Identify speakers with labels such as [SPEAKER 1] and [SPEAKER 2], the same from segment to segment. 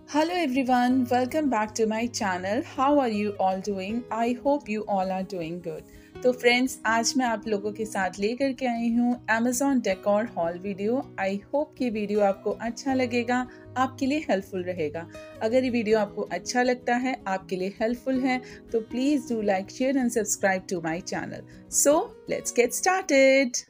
[SPEAKER 1] Hello everyone, welcome back to my channel. How are you all doing? I hope you all are doing good. तो friends, आज मैं आप लोगों के साथ लेकर के आई हूँ Amazon decor hall video. I hope कि वीडियो आपको अच्छा लगेगा, आपके लिए हेल्पफुल रहेगा। अगर ये वीडियो आपको अच्छा लगता है, आपके लिए हेल्पफुल है, तो please do like, share and subscribe to my channel. So let's get started.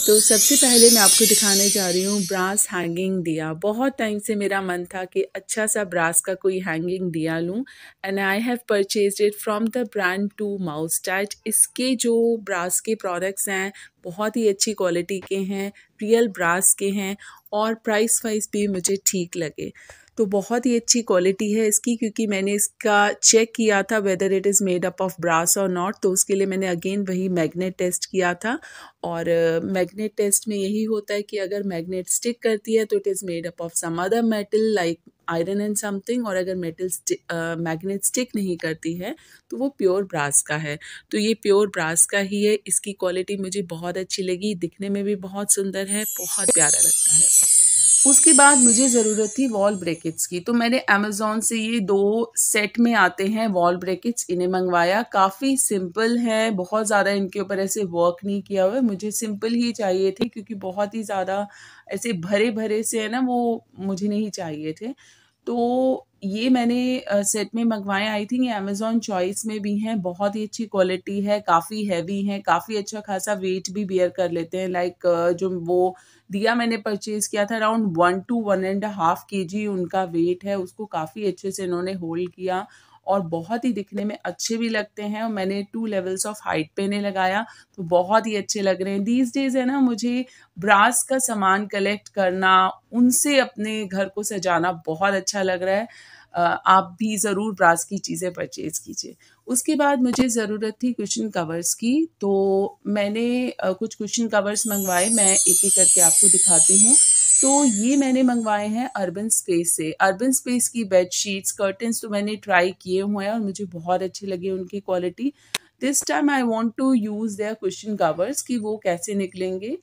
[SPEAKER 1] तो सबसे पहले मैं आपको दिखाने जा रही हूँ ब्रास हैंगिंग दिया। बहुत टाइम से मेरा मन था कि अच्छा सा ब्रास का कोई हैंगिंग दिया लूँ and I have purchased it from the brand to Moustache. इसके जो ब्रास के प्रोडक्ट्स हैं बहुत ही अच्छी क्वालिटी के हैं, रियल ब्रास के हैं और प्राइस वाइज भी मुझे ठीक लगे। तो बहुत ही अच्छी क्वालिटी है इसकी, क्योंकि मैंने इसका चेक किया था whether it is made up of brass और नॉट। तो उसके लिए मैंने अगेन वही मैग्नेट टेस्ट किया था और मैग्नेट टेस्ट में यही होता है कि अगर मैग्नेट स्टिक करती है तो it is made up of some other metal like iron and something, और अगर मैग्नेट स्टिक नहीं करती है तो वो प्योर ब्रास का है। तो ये प्योर ब्रास का ही है। इसकी क्वालिटी मुझे बहुत अच्छी लगी, दिखने में भी बहुत सुंदर है, बहुत प्यारा लगता है। उसके बाद मुझे ज़रूरत थी वॉल ब्रैकेट्स की, तो मैंने अमेज़ॉन से ये 2 सेट में आते हैं वॉल ब्रैकेट्स, इन्हें मंगवाया। काफ़ी सिंपल है, बहुत ज़्यादा इनके ऊपर ऐसे वर्क नहीं किया हुआ है। मुझे सिंपल ही चाहिए थे क्योंकि बहुत ही ज़्यादा ऐसे भरे भरे से है ना, वो मुझे नहीं चाहिए थे। तो ये मैंने सेट में मंगवाए। आई थिंक ये अमेज़ॉन चॉइस में भी हैं। बहुत ही अच्छी क्वालिटी है, काफ़ी हैवी हैं, काफ़ी अच्छा खासा वेट भी बियर कर लेते हैं। लाइक जो वो दिया मैंने परचेज़ किया था अराउंड 1 to 1.5 kg उनका वेट है। उसको काफ़ी अच्छे से इन्होंने होल्ड किया और बहुत ही दिखने में अच्छे भी लगते हैं। और मैंने 2 लेवल्स ऑफ हाइट पे इन्हें लगाया तो बहुत ही अच्छे लग रहे हैं। दीज़ डेज़ है ना, मुझे ब्रास का सामान कलेक्ट करना, उनसे अपने घर को सजाना बहुत अच्छा लग रहा है। आप भी ज़रूर ब्रास की चीज़ें परचेज़ कीजिए। उसके बाद मुझे ज़रूरत थी कुशन कवर्स की, तो मैंने कुछ कुशन कवर्स मंगवाए। मैं एक-एक करके आपको दिखाती हूँ। तो ये मैंने मंगवाए हैं अर्बन स्पेस से। अर्बन स्पेस की बेडशीट्स, कर्टन्स तो मैंने ट्राई किए हुए हैं और मुझे बहुत अच्छे लगे उनकी quality. This time I want to use their cushion covers कि वो कैसे निकलेंगे।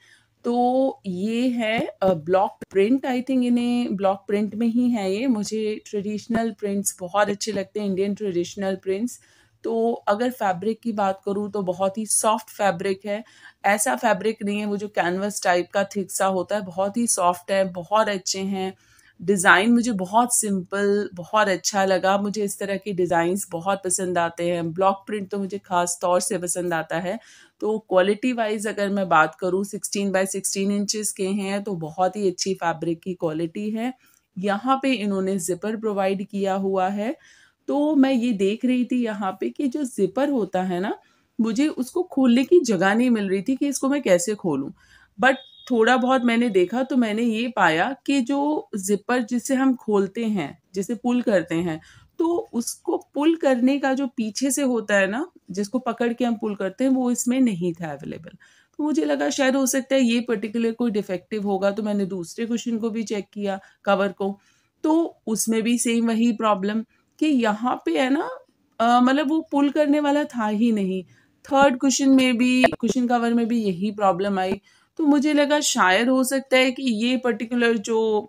[SPEAKER 1] तो ये है ब्लॉक प्रिंट। आई थिंक इन्हें ब्लॉक प्रिंट में ही है ये। मुझे ट्रेडिशनल प्रिंट्स बहुत अच्छे लगते हैं, इंडियन ट्रेडिशनल प्रिंट्स। तो अगर फैब्रिक की बात करूँ तो बहुत ही सॉफ्ट फैब्रिक है। ऐसा फैब्रिक नहीं है वो जो कैनवस टाइप का थिक सा होता है, बहुत ही सॉफ्ट है, बहुत अच्छे हैं। डिज़ाइन मुझे बहुत सिंपल, बहुत अच्छा लगा। मुझे इस तरह के डिज़ाइंस बहुत पसंद आते हैं। ब्लॉक प्रिंट तो मुझे ख़ास तौर से पसंद आता है। तो क्वालिटी वाइज़ अगर मैं बात करूँ, 16 बाय 16 इंचेस के हैं, तो बहुत ही अच्छी फैब्रिक की क्वालिटी है। यहाँ पे इन्होंने ज़िपर प्रोवाइड किया हुआ है। तो मैं ये देख रही थी यहाँ पे कि जो ज़िपर होता है ना, मुझे उसको खोलने की जगह नहीं मिल रही थी कि इसको मैं कैसे खोलूँ। बट थोड़ा बहुत मैंने देखा तो मैंने ये पाया कि जो ज़िपर जिसे हम खोलते हैं, जिसे पुल करते हैं, तो उसको पुल करने का जो पीछे से होता है ना, जिसको पकड़ के हम पुल करते हैं, वो इसमें नहीं था अवेलेबल। तो मुझे लगा शायद हो सकता है ये पर्टिकुलर कोई डिफेक्टिव होगा, तो मैंने दूसरे कुशन को भी चेक किया, कवर को, तो उसमें भी सेम वही प्रॉब्लम कि यहाँ पे है ना, मतलब वो पुल करने वाला था ही नहीं। थर्ड कुशन में भी, कुशन कवर में भी यही प्रॉब्लम आई। तो मुझे लगा शायद हो सकता है कि ये पर्टिकुलर जो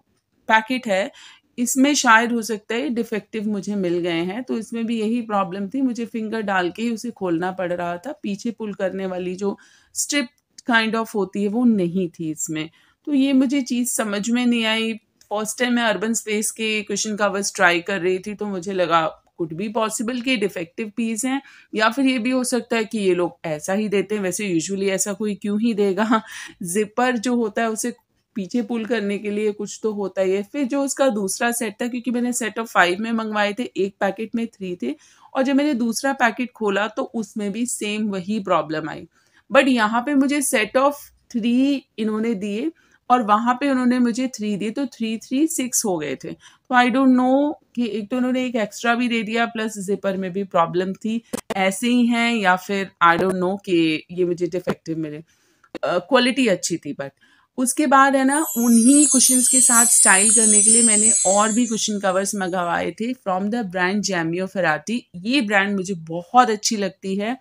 [SPEAKER 1] पैकेट है, इसमें शायद हो सकता है डिफेक्टिव मुझे मिल गए हैं। तो इसमें भी यही प्रॉब्लम थी, मुझे फिंगर डाल के ही उसे खोलना पड़ रहा था। पीछे पुल करने वाली जो स्ट्रिप काइंड ऑफ होती है वो नहीं थी इसमें। तो ये मुझे चीज़ समझ में नहीं आई। फर्स्ट टाइम मैं अर्बन स्पेस के कुशन कवर्स ट्राई कर रही थी, तो मुझे लगा कुड बी पॉसिबल कि डिफेक्टिव पीस हैं, या फिर ये भी हो सकता है कि ये लोग ऐसा ही देते हैं। वैसे यूजुअली ऐसा कोई क्यों ही देगा। ज़िपर जो होता है उसे पीछे पुल करने के लिए कुछ तो होता ही है। फिर जो उसका दूसरा सेट था, क्योंकि मैंने सेट ऑफ 5 में मंगवाए थे, एक पैकेट में 3 थे, और जब मैंने दूसरा पैकेट खोला तो उसमें भी सेम वही प्रॉब्लम आई। बट यहाँ पे मुझे सेट ऑफ 3 इन्होंने दिए और वहाँ पे उन्होंने मुझे 3 दिए, तो 3, 3, 6 हो गए थे। तो आई डोंट नो कि एक तो उन्होंने एक एक्स्ट्रा भी दे दिया, प्लस ज़िपर में भी प्रॉब्लम थी। ऐसे ही हैं या फिर आई डोंट नो कि ये मुझे डिफेक्टिव मिले। क्वालिटी अच्छी थी बट उसके बाद है ना, उन्हीं कुशन्स के साथ स्टाइल करने के लिए मैंने और भी कुशन कवर्स मंगवाए थे फ्रॉम द ब्रांड जैमियो फेराटी। ये ब्रांड मुझे बहुत अच्छी लगती है।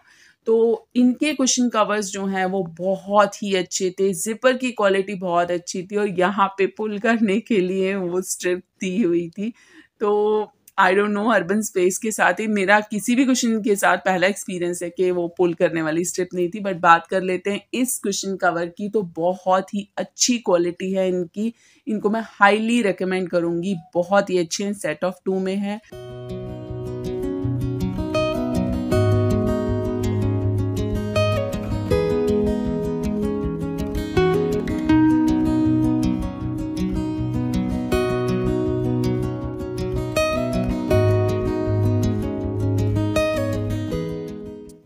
[SPEAKER 1] तो इनके कुशन कवर्स जो हैं वो बहुत ही अच्छे थे, ज़िपर की क्वालिटी बहुत अच्छी थी और यहाँ पे पुल करने के लिए वो स्ट्रिप दी हुई थी। तो I don't know, urban space के साथ ही मेरा किसी भी कुशन के साथ पहला एक्सपीरियंस है कि वो पुल करने वाली स्ट्रिप नहीं थी। बट बात कर लेते हैं इस कुशन कवर की, तो बहुत ही अच्छी क्वालिटी है इनकी। इनको मैं हाईली रिकमेंड करूँगी, बहुत ही अच्छे हैं, सेट ऑफ 2 में है।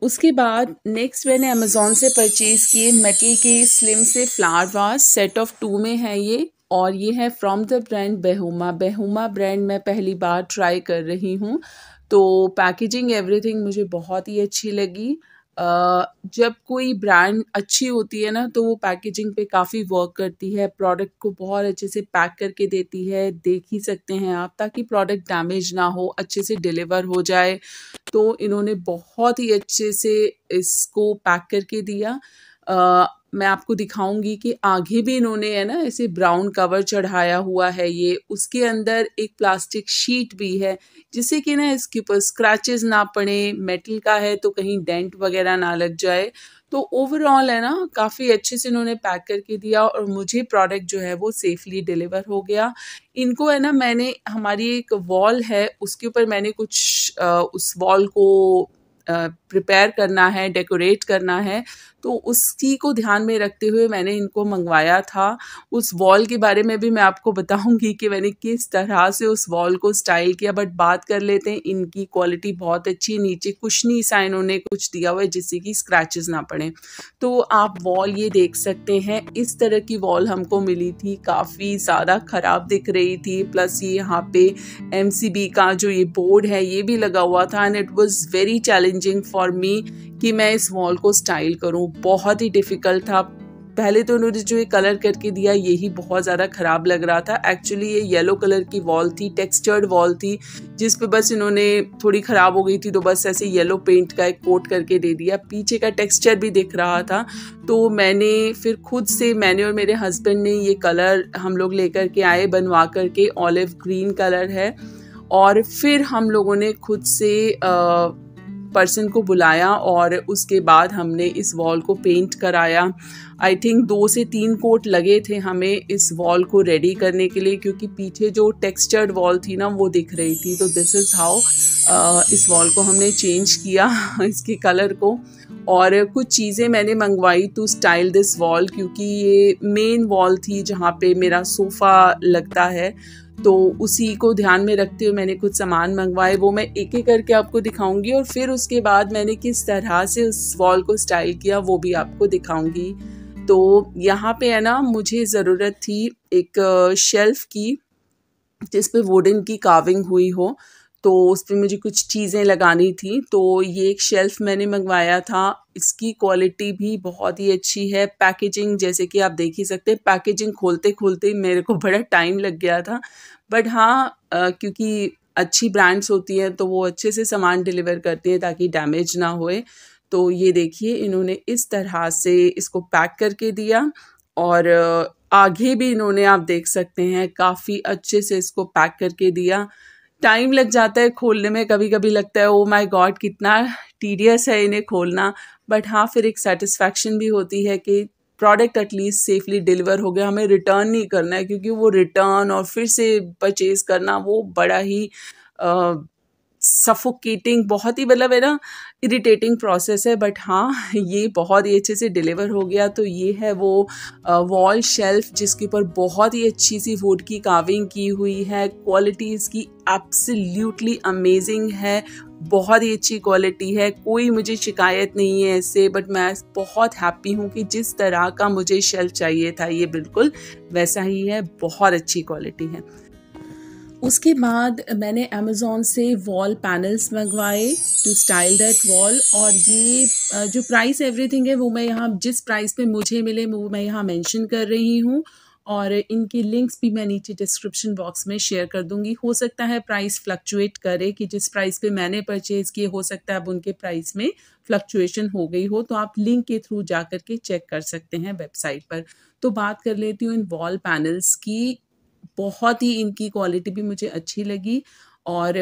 [SPEAKER 1] उसके बाद नेक्स्ट मैंने अमेज़ॉन से परचेज़ किए मेटल के स्लिम से फ्लावर वास, सेट ऑफ 2 में है ये, और ये है फ्रॉम द ब्रांड बेहुमा। बेहुमा ब्रांड मैं पहली बार ट्राई कर रही हूँ, तो पैकेजिंग एवरीथिंग मुझे बहुत ही अच्छी लगी। जब कोई ब्रांड अच्छी होती है ना, तो वो पैकेजिंग पे काफ़ी वर्क करती है, प्रोडक्ट को बहुत अच्छे से पैक करके देती है, देख ही सकते हैं आप, ताकि प्रोडक्ट डैमेज ना हो, अच्छे से डिलीवर हो जाए। तो इन्होंने बहुत ही अच्छे से इसको पैक करके दिया। मैं आपको दिखाऊंगी कि आगे भी इन्होंने है ना ऐसे ब्राउन कवर चढ़ाया हुआ है, ये उसके अंदर एक प्लास्टिक शीट भी है, जिससे कि ना इसके ऊपर स्क्रैचेस ना पड़े, मेटल का है तो कहीं डेंट वगैरह ना लग जाए। तो ओवरऑल है ना काफ़ी अच्छे से इन्होंने पैक करके दिया और मुझे प्रोडक्ट जो है वो सेफली डिलीवर हो गया। इनको है ना, मैंने हमारी एक वॉल है उसके ऊपर मैंने कुछ उस वॉल को प्रिपेयर करना है, डेकोरेट करना है, तो उसी को ध्यान में रखते हुए मैंने इनको मंगवाया था। उस वॉल के बारे में भी मैं आपको बताऊंगी कि मैंने किस तरह से उस वॉल को स्टाइल किया। बट बात कर लेते हैं, इनकी क्वालिटी बहुत अच्छी, नीचे कुशनी सा इन्होंने कुछ दिया हुआ है जिससे कि स्क्रैचेस ना पड़े। तो आप वॉल ये देख सकते हैं, इस तरह की वॉल हमको मिली थी, काफ़ी ज़्यादा ख़राब दिख रही थी। प्लस ये यहाँ पे MCB का जो ये बोर्ड है ये भी लगा हुआ था, and it was very challenging for me कि मैं इस वॉल को स्टाइल करूं। बहुत ही डिफ़िकल्ट था। पहले तो उन्होंने जो ये कलर करके दिया यही बहुत ज़्यादा ख़राब लग रहा था। एक्चुअली ये येलो कलर की वॉल थी, टेक्सचर्ड वॉल थी, जिस पे बस इन्होंने थोड़ी ख़राब हो गई थी तो बस ऐसे येलो पेंट का एक कोट करके दे दिया। पीछे का टेक्सचर भी दिख रहा था, तो मैंने फिर खुद से, मैंने और मेरे हस्बैंड ने ये कलर हम लोग लेकर के आए बनवा करके, ऑलिव ग्रीन कलर है। और फिर हम लोगों ने खुद से पर्सन को बुलाया और उसके बाद हमने इस वॉल को पेंट कराया। आई थिंक 2 से 3 कोट लगे थे हमें इस वॉल को रेडी करने के लिए, क्योंकि पीछे जो टेक्सचर्ड वॉल थी ना वो दिख रही थी। तो दिस इज़ हाउ इस वॉल को हमने चेंज किया इसके कलर को। और कुछ चीज़ें मैंने मंगवाई टू स्टाइल दिस वॉल, क्योंकि ये मेन वॉल थी जहाँ पे मेरा सोफ़ा लगता है, तो उसी को ध्यान में रखते हुए मैंने कुछ सामान मंगवाए। वो मैं एक एक करके आपको दिखाऊंगी और फिर उसके बाद मैंने किस तरह से उस वॉल को स्टाइल किया वो भी आपको दिखाऊंगी। तो यहाँ पे है ना, मुझे ज़रूरत थी एक शेल्फ की जिस पे वुडन की कार्विंग हुई हो, तो उस पर मुझे कुछ चीज़ें लगानी थी। तो ये एक शेल्फ़ मैंने मंगवाया था। इसकी क्वालिटी भी बहुत ही अच्छी है। पैकेजिंग जैसे कि आप देख ही सकते हैं, पैकेजिंग खोलते खोलते मेरे को बड़ा टाइम लग गया था। बट हाँ, क्योंकि अच्छी ब्रांड्स होती हैं तो वो अच्छे से सामान डिलीवर करती हैं ताकि डैमेज ना होए। तो ये देखिए, इन्होंने इस तरह से इसको पैक करके दिया और आगे भी इन्होंने, आप देख सकते हैं, काफ़ी अच्छे से इसको पैक करके दिया। टाइम लग जाता है खोलने में, कभी कभी लगता है ओ माय गॉड कितना टीडियस है इन्हें खोलना। बट हाँ, फिर एक सेटिस्फैक्शन भी होती है कि प्रोडक्ट एटलीस्ट सेफली डिलीवर हो गया, हमें रिटर्न नहीं करना है, क्योंकि वो रिटर्न और फिर से परचेज करना वो बड़ा ही सफोकेटिंग, बहुत ही मतलब है ना इरिटेटिंग प्रोसेस है। बट हाँ, ये बहुत ही अच्छे से डिलीवर हो गया। तो ये है वो वॉल शेल्फ जिसके ऊपर बहुत ही अच्छी सी वुड की कार्विंग की हुई है। क्वालिटी इसकी एब्सोल्युटली अमेजिंग है, बहुत ही अच्छी क्वालिटी है, कोई मुझे शिकायत नहीं है इससे। बट मैं बहुत हैप्पी हूँ कि जिस तरह का मुझे शेल्फ चाहिए था ये बिल्कुल वैसा ही है, बहुत अच्छी क्वालिटी है। उसके बाद मैंने अमेज़ॉन से वॉल पैनल्स मंगवाए टू स्टाइल दैट वॉल। और ये जो प्राइस एवरीथिंग है वो मैं यहाँ, जिस प्राइस पे मुझे मिले वो मैं यहाँ मेंशन कर रही हूँ। और इनके लिंक्स भी मैं नीचे डिस्क्रिप्शन बॉक्स में शेयर कर दूँगी। हो सकता है प्राइस फ्लक्चुएट करे कि जिस प्राइस पे मैंने परचेज़ किए हो सकता है अब उनके प्राइस में फ्लक्चुएशन हो गई हो, तो आप लिंक के थ्रू जा कर के चेक कर सकते हैं वेबसाइट पर। तो बात कर लेती हूँ इन वॉल पैनल्स की। बहुत ही इनकी क्वालिटी भी मुझे अच्छी लगी और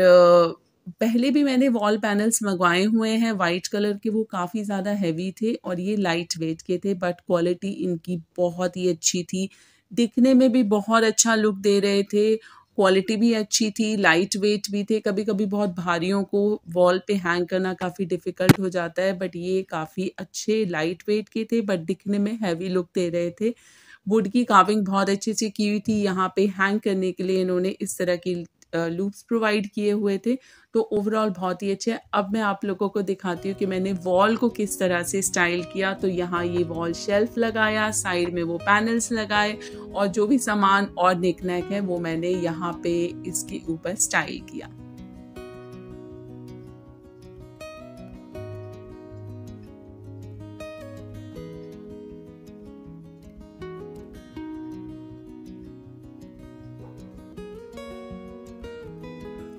[SPEAKER 1] पहले भी मैंने वॉल पैनल्स मँगवाए हुए हैं वाइट कलर के, वो काफ़ी ज़्यादा हेवी थे और ये लाइट वेट के थे, बट क्वालिटी इनकी बहुत ही अच्छी थी। दिखने में भी बहुत अच्छा लुक दे रहे थे, क्वालिटी भी अच्छी थी, लाइट वेट भी थे। कभी-कभी बहुत भारियों को वॉल पे हैंग करना काफ़ी डिफ़िकल्ट हो जाता है, बट ये काफ़ी अच्छे लाइट वेट के थे, बट दिखने में हेवी लुक दे रहे थे। वुड की कार्विंग बहुत अच्छे से की हुई थी। यहाँ पे हैंग करने के लिए इन्होंने इस तरह की लूप्स प्रोवाइड किए हुए थे। तो ओवरऑल बहुत ही अच्छे। अब मैं आप लोगों को दिखाती हूँ कि मैंने वॉल को किस तरह से स्टाइल किया। तो यहाँ ये वॉल शेल्फ लगाया, साइड में वो पैनल्स लगाए और जो भी सामान और निक-नैक है वो मैंने यहाँ पे इसके ऊपर स्टाइल किया।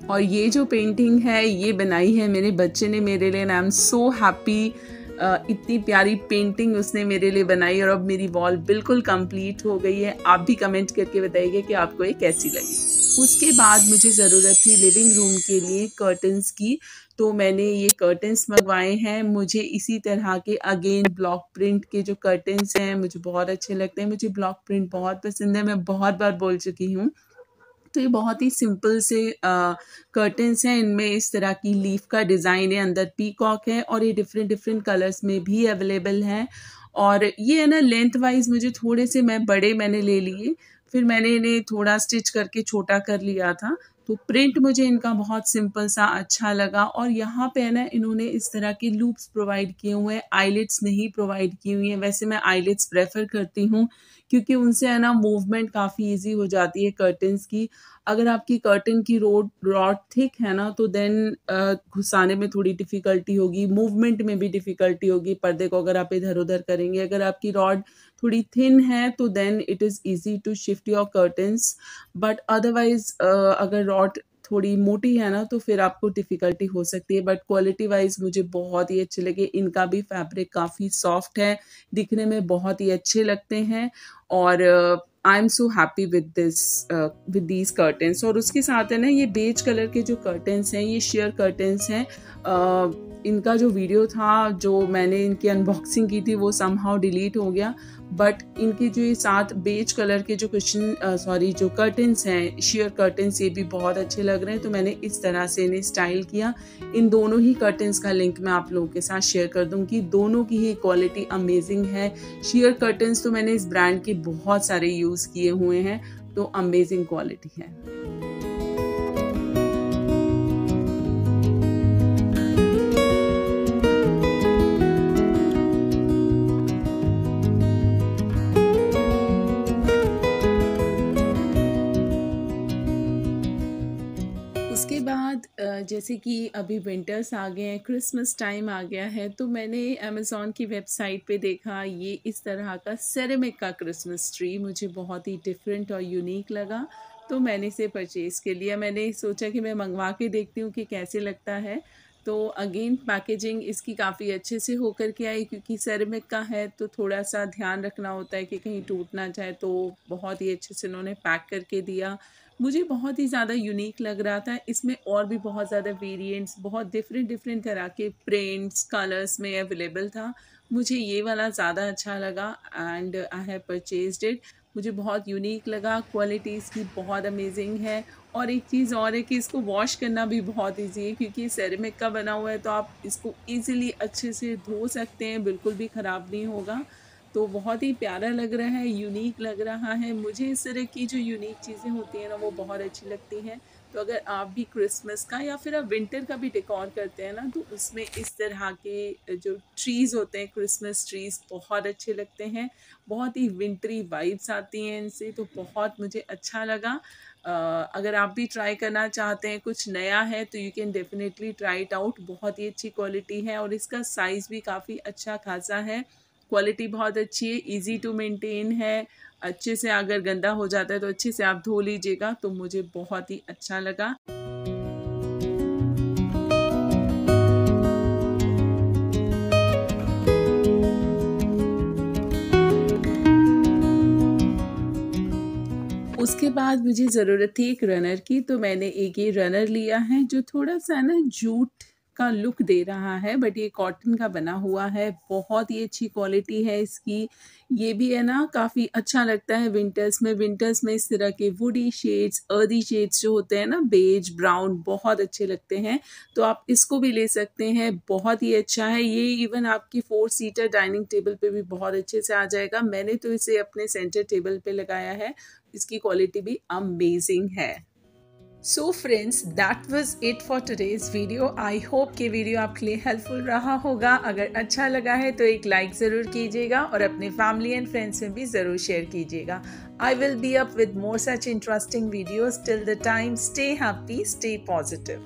[SPEAKER 1] और ये जो पेंटिंग है ये बनाई है मेरे बच्चे ने मेरे लिए, and I am so happy. इतनी प्यारी पेंटिंग उसने मेरे लिए बनाई और अब मेरी वॉल बिल्कुल कंप्लीट हो गई है। आप भी कमेंट करके बताइए कि आपको ये कैसी लगी। उसके बाद मुझे ज़रूरत थी लिविंग रूम के लिए कर्टन्स की, तो मैंने ये कर्टन्स मंगवाए हैं। मुझे इसी तरह के अगेन ब्लॉक प्रिंट के जो कर्टन्स हैं मुझे बहुत अच्छे लगते हैं। मुझे ब्लॉक प्रिंट बहुत पसंद है, मैं बहुत बार बोल चुकी हूँ। तो ये बहुत ही सिंपल से कर्टन्स हैं। इनमें इस तरह की लीफ का डिज़ाइन है, अंदर पीकॉक है और ये डिफरेंट डिफरेंट कलर्स में भी अवेलेबल हैं। और ये है ना लेंथ वाइज मुझे थोड़े से बड़े मैंने ले लिए, फिर मैंने इन्हें थोड़ा स्टिच करके छोटा कर लिया था। तो प्रिंट मुझे इनका बहुत सिंपल सा अच्छा लगा और यहाँ पे है ना इन्होंने इस तरह के लूप्स प्रोवाइड किए हुए हैं, आईलेट्स नहीं प्रोवाइड की हुई हैं। वैसे मैं आईलेट्स प्रेफर करती हूँ क्योंकि उनसे है ना मूवमेंट काफ़ी ईजी हो जाती है कर्टन्स की। अगर आपकी कर्टन की रॉड थिक है ना तो देन घुसाने में थोड़ी डिफ़िकल्टी होगी, मूवमेंट में भी डिफ़िकल्टी होगी पर्दे को अगर आप इधर-उधर करेंगे। अगर आपकी रॉड थोड़ी थिन है तो then it is easy to shift your curtains, but otherwise अगर रॉड थोड़ी मोटी है ना तो फिर आपको डिफ़िकल्टी हो सकती है। बट क्वालिटी वाइज़ मुझे बहुत ही अच्छे लगे। इनका भी फैब्रिक काफ़ी सॉफ्ट है, दिखने में बहुत ही अच्छे लगते हैं और I am so happy with these curtains. और उसके साथ है ना ये बेज कलर के जो कर्टन्स हैं ये शेयर कर्टन्स हैं। इनका जो वीडियो था जो मैंने इनकी अनबॉक्सिंग की थी वो समहाउ डिलीट हो गया, बट इनके जो ये साथ बेज कलर के जो जो कर्टन्स हैं शेयर कर्टन्स ये भी बहुत अच्छे लग रहे हैं। तो मैंने इस तरह से इन्हें स्टाइल किया। इन दोनों ही कर्टन्स का लिंक मैं आप लोगों के साथ शेयर कर दूंगी। दोनों की ही क्वालिटी अमेजिंग है। शेयर कर्टन्स तो मैंने इस ब्रांड के बहुत सारे यूज़ किए हुए हैं, तो अमेजिंग क्वालिटी है। उसके बाद जैसे कि अभी विंटर्स आ गए हैं, क्रिसमस टाइम आ गया है, तो मैंने अमेज़ॉन की वेबसाइट पे देखा ये इस तरह का सेरेमिक का क्रिसमस ट्री मुझे बहुत ही डिफरेंट और यूनिक लगा, तो मैंने इसे परचेज़ कर लिया। मैंने सोचा कि मैं मंगवा के देखती हूँ कि कैसे लगता है। तो अगेन पैकेजिंग इसकी काफ़ी अच्छे से होकर के आई, क्योंकि सेरेमिक का है तो थोड़ा सा ध्यान रखना होता है कि कहीं टूट ना जाए। तो बहुत ही अच्छे से उन्होंने पैक करके दिया। मुझे बहुत ही ज़्यादा यूनिक लग रहा था। इसमें और भी बहुत ज़्यादा वेरिएंट्स, बहुत डिफरेंट डिफरेंट तरह के प्रिंट्स, कलर्स में अवेलेबल था। मुझे ये वाला ज़्यादा अच्छा लगा and I have purchased it. मुझे बहुत यूनिक लगा, क्वालिटी इसकी बहुत अमेजिंग है। और एक चीज़ और है कि इसको वॉश करना भी बहुत ईजी है, क्योंकि ये सेरेमिक का बना हुआ है तो आप इसको ईज़िली अच्छे से धो सकते हैं, बिल्कुल भी ख़राब नहीं होगा। तो बहुत ही प्यारा लग रहा है, यूनिक लग रहा है। मुझे इस तरह की जो यूनिक चीज़ें होती हैं ना वो बहुत अच्छी लगती हैं। तो अगर आप भी क्रिसमस का या फिर आप विंटर का भी डेकोर करते हैं ना तो उसमें इस तरह के जो ट्रीज़ होते हैं, क्रिसमस ट्रीज़ बहुत अच्छे लगते हैं। बहुत ही विंटरी वाइब्स आती हैं इनसे, तो बहुत मुझे अच्छा लगा। अगर आप भी ट्राई करना चाहते हैं, कुछ नया है, तो you can definitely try it out. बहुत ही अच्छी क्वालिटी है और इसका साइज़ भी काफ़ी अच्छा खासा है। क्वालिटी बहुत अच्छी है, इजी टू मेंटेन है, अच्छे से अगर गंदा हो जाता है तो अच्छे से आप धो लीजिएगा, तो मुझे बहुत ही अच्छा लगा। उसके बाद मुझे ज़रूरत थी एक रनर की, तो मैंने एक ये रनर लिया है जो थोड़ा-सा ना जूट का लुक दे रहा है, बट ये कॉटन का बना हुआ है, बहुत ही अच्छी क्वालिटी है इसकी। ये भी है ना काफ़ी अच्छा लगता है विंटर्स में इस तरह के वुडी शेड्स, अर्दी शेड्स जो होते हैं ना बेज, ब्राउन, बहुत अच्छे लगते हैं। तो आप इसको भी ले सकते हैं, बहुत ही अच्छा है। ये इवन आपकी 4 सीटर डाइनिंग टेबल पे भी बहुत अच्छे से आ जाएगा। मैंने तो इसे अपने सेंटर टेबल पे लगाया है, इसकी क्वालिटी भी अमेजिंग है। So friends, that was it for today's video. I hope कि वीडियो आपके लिए हेल्पफुल रहा होगा। अगर अच्छा लगा है तो एक लाइक ज़रूर कीजिएगा और अपने फैमिली एंड फ्रेंड्स में भी ज़रूर शेयर कीजिएगा। I will be up with more such interesting videos. Till the time, stay happy, stay positive.